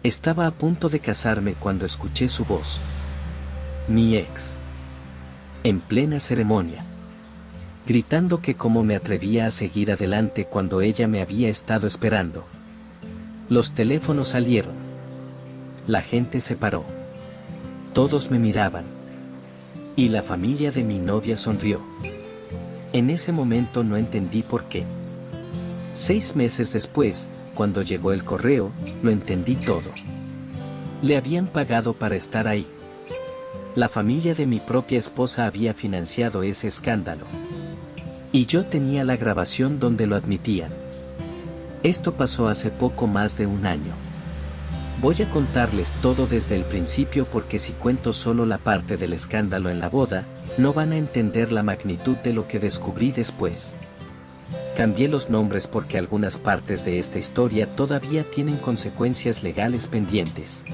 Estaba a punto de casarme cuando escuché su voz. Mi ex. En plena ceremonia. Gritando que cómo me atrevía a seguir adelante cuando ella me había estado esperando. Los teléfonos salieron. La gente se paró. Todos me miraban. Y la familia de mi novia sonrió. En ese momento no entendí por qué. 6 meses después, cuando llegó el correo, lo entendí todo. Le habían pagado para estar ahí. La familia de mi propia esposa había financiado ese escándalo. Y yo tenía la grabación donde lo admitían. Esto pasó hace poco más de un año. Voy a contarles todo desde el principio porque si cuento solo la parte del escándalo en la boda, no van a entender la magnitud de lo que descubrí después. Cambié los nombres porque algunas partes de esta historia todavía tienen consecuencias legales pendientes.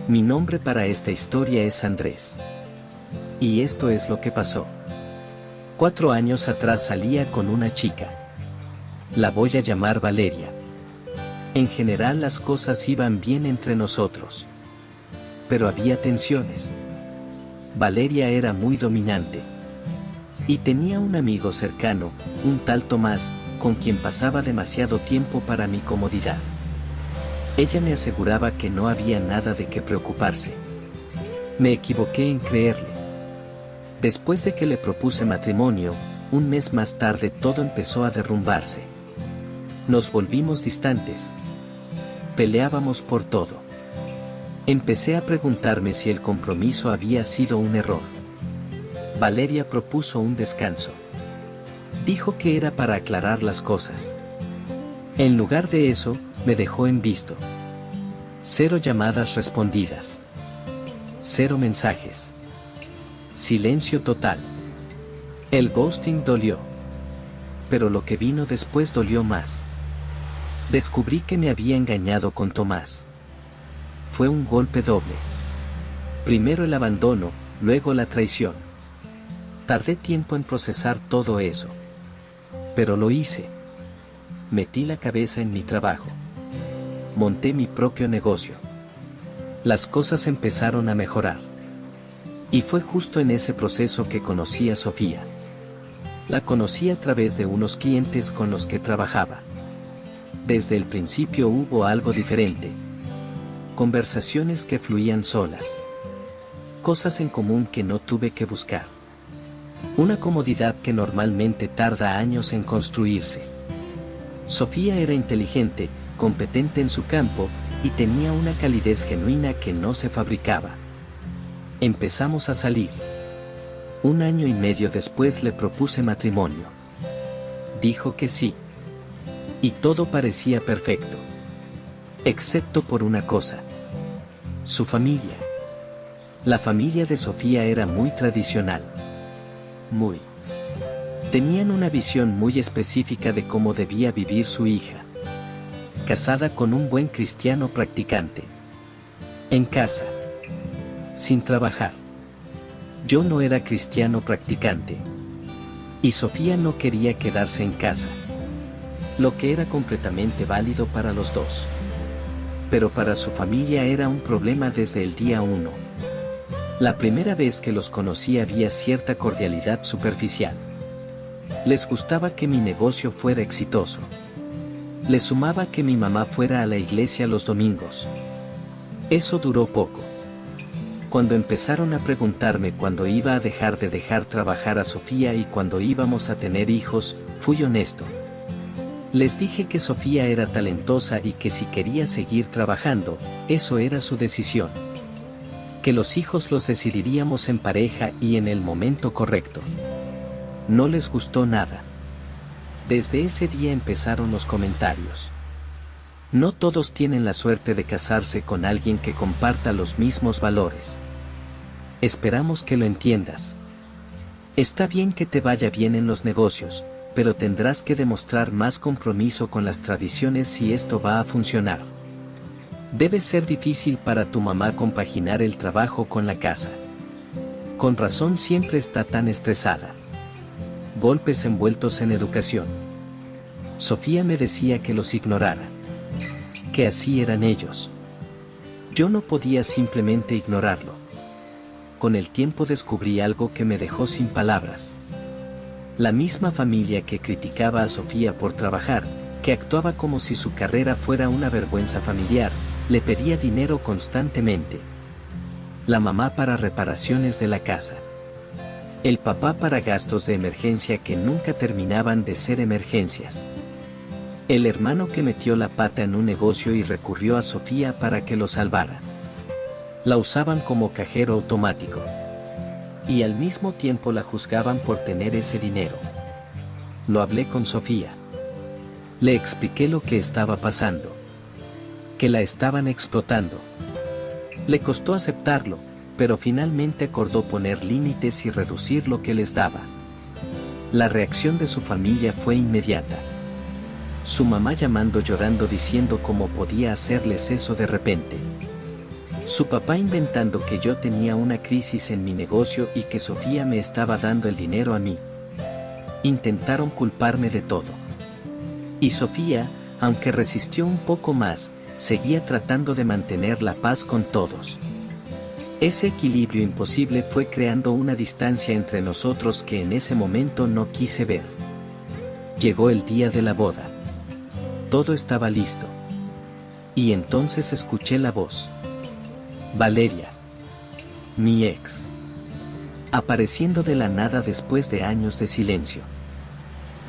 Mi nombre para esta historia es Andrés. Y esto es lo que pasó. 4 años atrás salía con una chica. La voy a llamar Valeria. En general las cosas iban bien entre nosotros. Pero había tensiones. Valeria era muy dominante. Y tenía un amigo cercano, un tal Tomás, con quien pasaba demasiado tiempo para mi comodidad. Ella me aseguraba que no había nada de qué preocuparse. Me equivoqué en creerle. Después de que le propuse matrimonio, un mes más tarde todo empezó a derrumbarse. Nos volvimos distantes. Peleábamos por todo. Empecé a preguntarme si el compromiso había sido un error. Valeria propuso un descanso. Dijo que era para aclarar las cosas. En lugar de eso, me dejó en visto. 0 llamadas respondidas. 0 mensajes. Silencio total. El ghosting dolió. Pero lo que vino después dolió más. Descubrí que me había engañado con Tomás. Fue un golpe doble. Primero el abandono, luego la traición. Tardé tiempo en procesar todo eso. Pero lo hice. Metí la cabeza en mi trabajo. Monté mi propio negocio. Las cosas empezaron a mejorar. Y fue justo en ese proceso que conocí a Sofía. La conocí a través de unos clientes con los que trabajaba. Desde el principio hubo algo diferente. Conversaciones que fluían solas. Cosas en común que no tuve que buscar. Una comodidad que normalmente tarda años en construirse. Sofía era inteligente, competente en su campo, y tenía una calidez genuina que no se fabricaba. Empezamos a salir. 1 año y medio después le propuse matrimonio. Dijo que sí. Y todo parecía perfecto. Excepto por una cosa. Su familia. La familia de Sofía era muy tradicional. Muy. Tenían una visión muy específica de cómo debía vivir su hija. Casada con un buen cristiano practicante. En casa. Sin trabajar. Yo no era cristiano practicante. Y Sofía no quería quedarse en casa. Lo que era completamente válido para los dos. Pero para su familia era un problema desde el día 1. La primera vez que los conocí había cierta cordialidad superficial. Les gustaba que mi negocio fuera exitoso. Les sumaba que mi mamá fuera a la iglesia los domingos. Eso duró poco. Cuando empezaron a preguntarme cuándo iba a dejar de trabajar a Sofía y cuándo íbamos a tener hijos, fui honesto. Les dije que Sofía era talentosa y que si quería seguir trabajando, eso era su decisión. Que los hijos los decidiríamos en pareja y en el momento correcto. No les gustó nada. Desde ese día empezaron los comentarios. No todos tienen la suerte de casarse con alguien que comparta los mismos valores. Esperamos que lo entiendas. Está bien que te vaya bien en los negocios, pero tendrás que demostrar más compromiso con las tradiciones si esto va a funcionar. Debe ser difícil para tu mamá compaginar el trabajo con la casa. Con razón siempre está tan estresada. Golpes envueltos en educación. Sofía me decía que los ignorara. Que así eran ellos. Yo no podía simplemente ignorarlo. Con el tiempo descubrí algo que me dejó sin palabras. La misma familia que criticaba a Sofía por trabajar, que actuaba como si su carrera fuera una vergüenza familiar, le pedía dinero constantemente. La mamá para reparaciones de la casa. El papá para gastos de emergencia que nunca terminaban de ser emergencias. El hermano que metió la pata en un negocio y recurrió a Sofía para que lo salvara. La usaban como cajero automático. Y al mismo tiempo la juzgaban por tener ese dinero. Lo hablé con Sofía. Le expliqué lo que estaba pasando. Que la estaban explotando. Le costó aceptarlo, pero finalmente acordó poner límites y reducir lo que les daba. La reacción de su familia fue inmediata. Su mamá llamando llorando diciendo cómo podía hacerles eso de repente. Su papá inventando que yo tenía una crisis en mi negocio y que Sofía me estaba dando el dinero a mí. Intentaron culparme de todo. Y Sofía, aunque resistió un poco más, seguía tratando de mantener la paz con todos. Ese equilibrio imposible fue creando una distancia entre nosotros que en ese momento no quise ver. Llegó el día de la boda. Todo estaba listo. Y entonces escuché la voz. Valeria. Mi ex. Apareciendo de la nada después de años de silencio.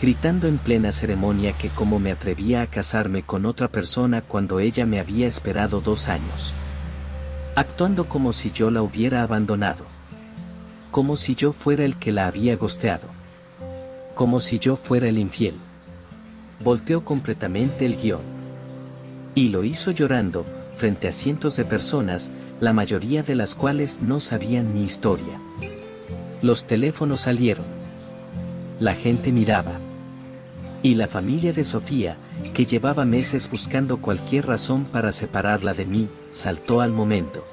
Gritando en plena ceremonia que cómo me atrevía a casarme con otra persona cuando ella me había esperado 2 años. Actuando como si yo la hubiera abandonado. Como si yo fuera el que la había ghosteado. Como si yo fuera el infiel. Volteó completamente el guión. Y lo hizo llorando, frente a cientos de personas, la mayoría de las cuales no sabían ni historia. Los teléfonos salieron. La gente miraba. Y la familia de Sofía, que llevaba meses buscando cualquier razón para separarla de mí, saltó al momento.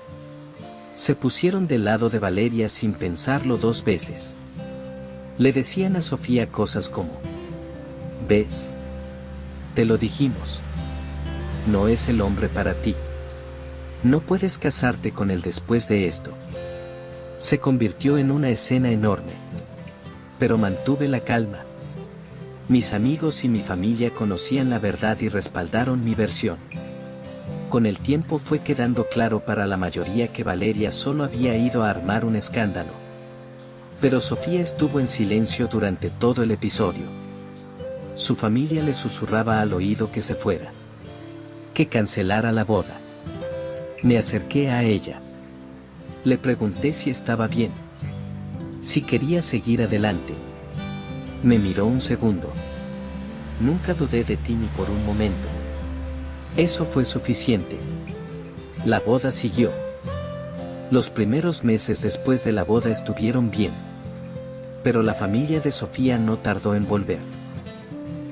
Se pusieron del lado de Valeria sin pensarlo 2 veces. Le decían a Sofía cosas como: ¿ves? Te lo dijimos. No es el hombre para ti. No puedes casarte con él después de esto. Se convirtió en una escena enorme. Pero mantuve la calma. Mis amigos y mi familia conocían la verdad y respaldaron mi versión. Con el tiempo fue quedando claro para la mayoría que Valeria solo había ido a armar un escándalo. Pero Sofía estuvo en silencio durante todo el episodio. Su familia le susurraba al oído que se fuera. Que cancelara la boda. Me acerqué a ella. Le pregunté si estaba bien. Si quería seguir adelante. Me miró un segundo. Nunca dudé de ti ni por un momento. Eso fue suficiente. La boda siguió. Los primeros meses después de la boda estuvieron bien. Pero la familia de Sofía no tardó en volver.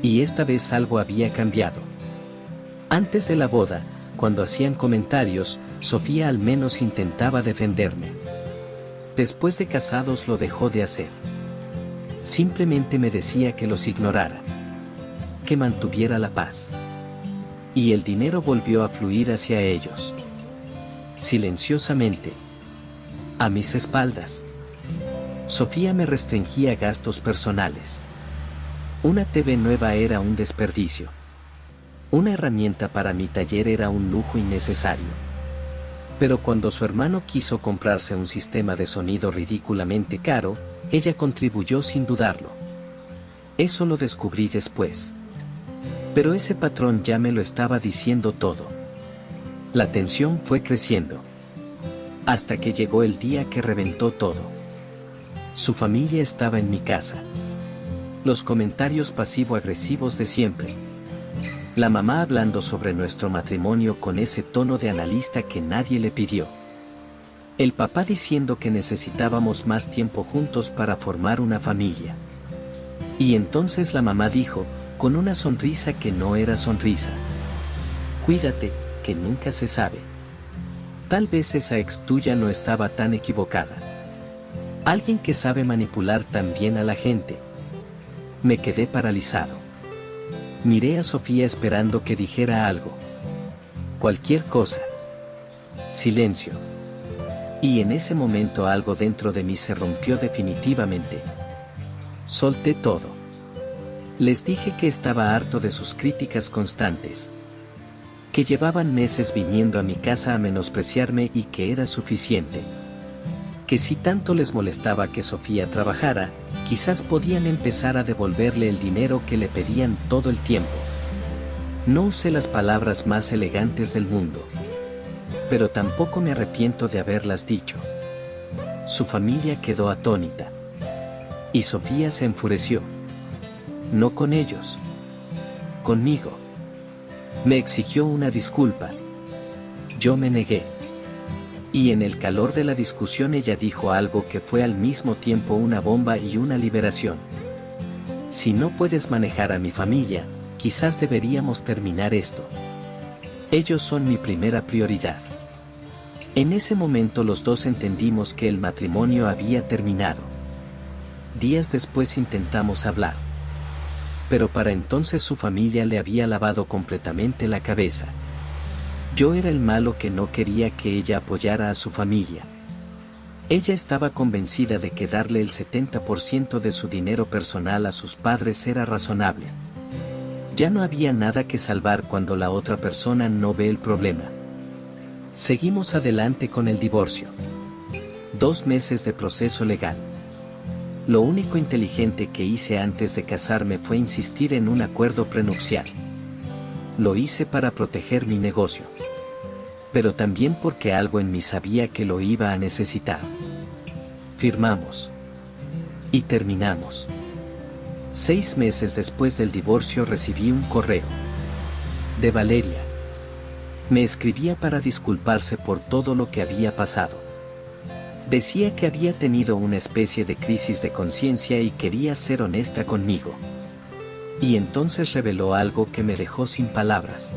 Y esta vez algo había cambiado. Antes de la boda, cuando hacían comentarios, Sofía al menos intentaba defenderme. Después de casados lo dejó de hacer. Simplemente me decía que los ignorara. Que mantuviera la paz. Y el dinero volvió a fluir hacia ellos. Silenciosamente. A mis espaldas. Sofía me restringía gastos personales. Una TV nueva era un desperdicio. Una herramienta para mi taller era un lujo innecesario. Pero cuando su hermano quiso comprarse un sistema de sonido ridículamente caro, ella contribuyó sin dudarlo. Eso lo descubrí después. Pero ese patrón ya me lo estaba diciendo todo. La tensión fue creciendo. Hasta que llegó el día que reventó todo. Su familia estaba en mi casa. Los comentarios pasivo-agresivos de siempre. La mamá hablando sobre nuestro matrimonio con ese tono de analista que nadie le pidió. El papá diciendo que necesitábamos más tiempo juntos para formar una familia. Y entonces la mamá dijo, con una sonrisa que no era sonrisa: cuídate, que nunca se sabe. Tal vez esa ex tuya no estaba tan equivocada. Alguien que sabe manipular tan bien a la gente. Me quedé paralizado. Miré a Sofía esperando que dijera algo. Cualquier cosa. Silencio. Y en ese momento algo dentro de mí se rompió definitivamente. Solté todo. Les dije que estaba harto de sus críticas constantes. Que llevaban meses viniendo a mi casa a menospreciarme y que era suficiente. Que si tanto les molestaba que Sofía trabajara, quizás podían empezar a devolverle el dinero que le pedían todo el tiempo. No usé las palabras más elegantes del mundo. Pero tampoco me arrepiento de haberlas dicho. Su familia quedó atónita. Y Sofía se enfureció. No con ellos. Conmigo. Me exigió una disculpa. Yo me negué. Y en el calor de la discusión ella dijo algo que fue al mismo tiempo una bomba y una liberación. Si no puedes manejar a mi familia, quizás deberíamos terminar esto. Ellos son mi primera prioridad. En ese momento los dos entendimos que el matrimonio había terminado. Días después intentamos hablar. Pero para entonces su familia le había lavado completamente la cabeza. Yo era el malo que no quería que ella apoyara a su familia. Ella estaba convencida de que darle el 70% de su dinero personal a sus padres era razonable. Ya no había nada que salvar cuando la otra persona no ve el problema. Seguimos adelante con el divorcio. 2 meses de proceso legal. Lo único inteligente que hice antes de casarme fue insistir en un acuerdo prenupcial. Lo hice para proteger mi negocio. Pero también porque algo en mí sabía que lo iba a necesitar. Firmamos. Y terminamos. 6 meses después del divorcio recibí un correo. De Valeria. Me escribía para disculparse por todo lo que había pasado. Decía que había tenido una especie de crisis de conciencia y quería ser honesta conmigo. Y entonces reveló algo que me dejó sin palabras.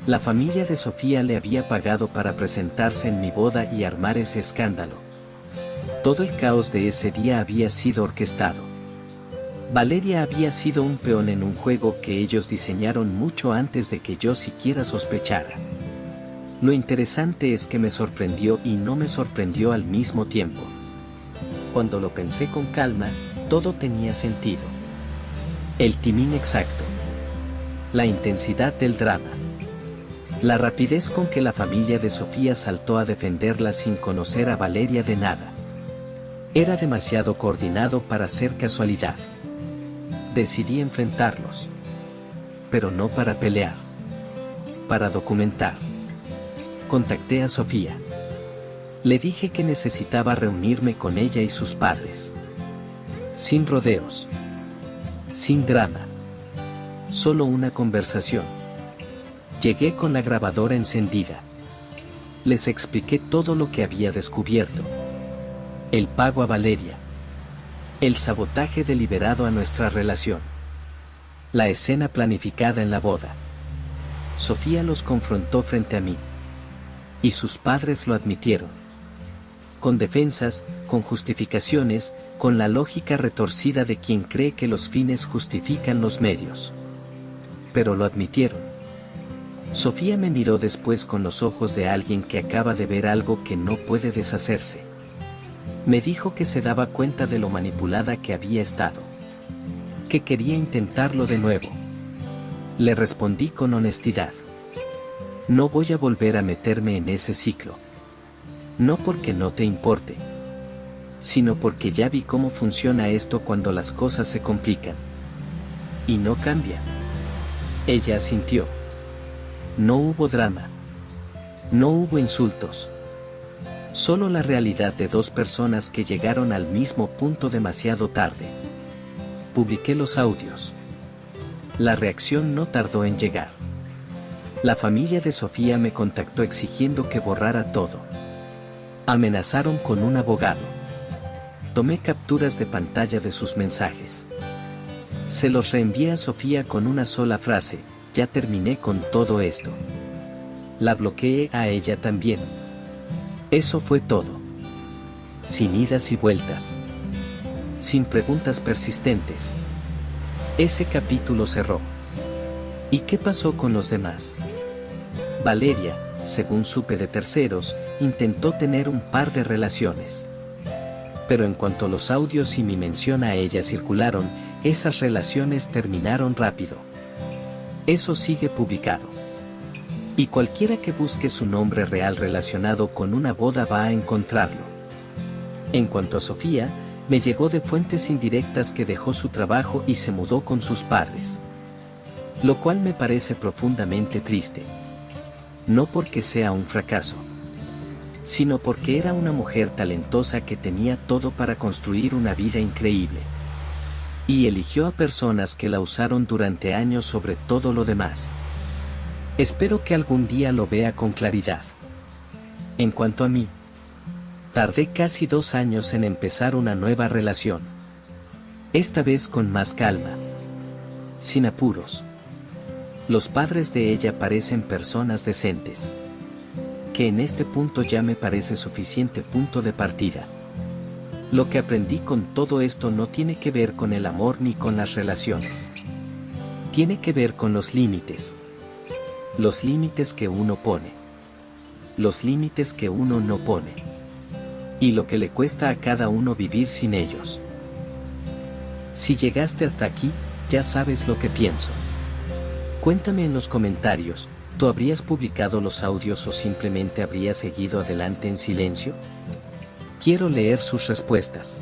La familia de Sofía le había pagado para presentarse en mi boda y armar ese escándalo. Todo el caos de ese día había sido orquestado. Valeria había sido un peón en un juego que ellos diseñaron mucho antes de que yo siquiera sospechara. Lo interesante es que me sorprendió y no me sorprendió al mismo tiempo. Cuando lo pensé con calma, todo tenía sentido. El timing exacto. La intensidad del drama. La rapidez con que la familia de Sofía saltó a defenderla sin conocer a Valeria de nada. Era demasiado coordinado para ser casualidad. Decidí enfrentarlos. Pero no para pelear. Para documentar. Contacté a Sofía. Le dije que necesitaba reunirme con ella y sus padres. Sin rodeos. Sin drama. Solo una conversación. Llegué con la grabadora encendida. Les expliqué todo lo que había descubierto. El pago a Valeria. El sabotaje deliberado a nuestra relación. La escena planificada en la boda. Sofía los confrontó frente a mí. Y sus padres lo admitieron. Con defensas, con justificaciones, con la lógica retorcida de quien cree que los fines justifican los medios. Pero lo admitieron. Sofía me miró después con los ojos de alguien que acaba de ver algo que no puede deshacerse. Me dijo que se daba cuenta de lo manipulada que había estado. Que quería intentarlo de nuevo. Le respondí con honestidad. No voy a volver a meterme en ese ciclo. No porque no te importe, sino porque ya vi cómo funciona esto cuando las cosas se complican. Y no cambia. Ella asintió. No hubo drama. No hubo insultos. Solo la realidad de 2 personas que llegaron al mismo punto demasiado tarde. Publiqué los audios. La reacción no tardó en llegar. La familia de Sofía me contactó exigiendo que borrara todo. Amenazaron con un abogado. Tomé capturas de pantalla de sus mensajes. Se los reenvié a Sofía con una sola frase: ya terminé con todo esto. La bloqueé a ella también. Eso fue todo. Sin idas y vueltas. Sin preguntas persistentes. Ese capítulo cerró. ¿Y qué pasó con los demás? Valeria, según supe de terceros, intentó tener un par de relaciones. Pero en cuanto los audios y mi mención a ella circularon, esas relaciones terminaron rápido. Eso sigue publicado. Y cualquiera que busque su nombre real relacionado con una boda va a encontrarlo. En cuanto a Sofía, me llegó de fuentes indirectas que dejó su trabajo y se mudó con sus padres. Lo cual me parece profundamente triste. No porque sea un fracaso, sino porque era una mujer talentosa que tenía todo para construir una vida increíble. Y eligió a personas que la usaron durante años sobre todo lo demás. Espero que algún día lo vea con claridad. En cuanto a mí, tardé casi 2 años en empezar una nueva relación. Esta vez con más calma. Sin apuros. Los padres de ella parecen personas decentes. Que en este punto ya me parece suficiente punto de partida. Lo que aprendí con todo esto no tiene que ver con el amor ni con las relaciones. Tiene que ver con los límites. Los límites que uno pone. Los límites que uno no pone. Y lo que le cuesta a cada uno vivir sin ellos. Si llegaste hasta aquí, ya sabes lo que pienso. Cuéntame en los comentarios, ¿tú habrías publicado los audios o simplemente habrías seguido adelante en silencio? Quiero leer sus respuestas.